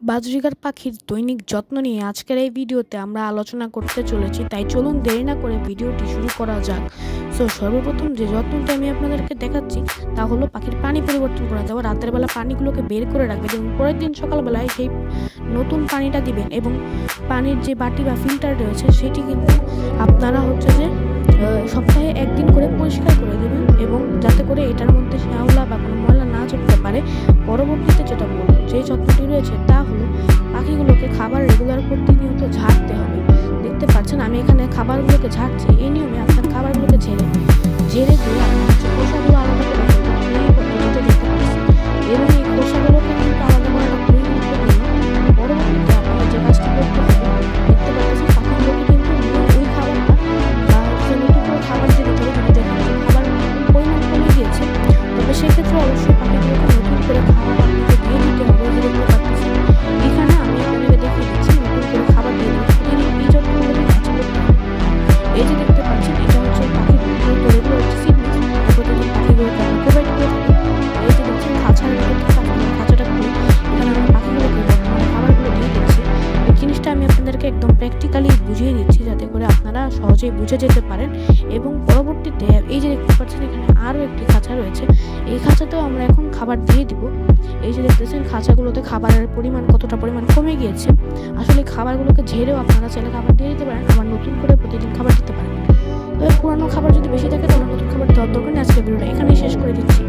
Budgerigar পাখির দৈনিক যত্ন নিয়ে আজকের এই ভিডিওতে আমরা আলোচনা করতে চলেছি, তাই চলুন দেরি না করে ভিডিওটি শুরু করা যাক। সর্বপ্রথম যে যত্নটা আমি আপনাদেরকে দেখাচ্ছি তা হলো পাখির পানি পরিবর্তন করা যাবে। রাতের বেলা পানিগুলোকে বের করে রাখবেন এবং পরের দিন সকালবেলায় সেই নতুন পানিটা দিবেন এবং পানির যে বাটি বা ফিল্টার রয়েছে সেটি কিন্তু আপনারা যে সপ্তাহে একদিন করে পরিষ্কার করে দেবেন এবং যাতে করে এটার মধ্যে শ্যাওলা বা কোনো ময়লা না জমতে পারে। পরবর্তীতে যেটা বলবো, যে যত্নটি রয়েছে তা হলো পাখিগুলোকে খাবার রেগুলার প্রতিনিয়ত ঝাড়তে হবে। দেখতে পাচ্ছেন আমি এখানে খাবারগুলোকে ঝাড়ছি। এই নিয়মে আপনার খাবারগুলোকে ঝেড়ে দিয়ে আপনার খোসাগুলো আলাদা করে এই পদ্ধতিতে দেখতে পাচ্ছেন এবং এই খোসাগুলোকে কিন্তু আলাদা করাটা খুবই গুরুত্বপূর্ণ। পরবর্তীতে আপনারা যে কাজটি করতে হবে, দেখতে পাচ্ছেন পাখিগুলোকে কিন্তু ওই খাবারটা বা নতুন করে খাবার দিতে হবে। যদি দেখেন যে খাবার পরিমাণ কমে গিয়েছে, তবে সেক্ষেত্রে অবশ্যই পাখিগুলোকে নতুন করে খাবার আপনাকে দিয়ে দিতে হবে। দেখতে পাচ্ছেন এখানে আমি আপনাদের দেখিয়ে দিচ্ছি নতুন করে খাবার দিয়ে দিচ্ছি। এই যত্নগুলো কাজ করতে হবে। এই যে দেখতে পাচ্ছেন এটা হচ্ছে পাখির এগুলো হচ্ছে সিড মেশিন। প্রতিদিন পাখিগুলোকে আমরা প্রোভাইড করে থাকি। এই যে দেখছেন খাঁচার মধ্যে খাঁচাটা খুলে এখানে আমরা পাখিগুলোকে বর্তমানে খাবারগুলো দিয়ে দিচ্ছি। এই জিনিসটা আমি আপনাদেরকে একদম প্র্যাকটিক্যালি বুঝিয়ে দিচ্ছি যাতে করে আপনারা সহজেই বুঝে যেতে পারেন। এবং পরবর্তীতে এই যে দেখতে পাচ্ছেন এখানে আরও একটি খাঁচা রয়েছে, এই খাঁচাতেও আমরা এখন খাবার দিয়ে দিব। এই যে দেখতেছেন খাঁচাগুলোতে খাবারের কতটা পরিমাণ কমে গিয়েছে। আসলে খাবারগুলোকে ঝেড়েও আপনারা চাইলে খাবার দিয়ে দিতে পারেন, আবার নতুন করে প্রতিদিন খাবার দিতে পারেন। তবে পুরানো খাবার যদি বেশি থাকে তাহলে নতুন খাবার দেওয়ার দরকার নেই। আজকের ভিডিওটা এখানেই শেষ করে দিচ্ছি।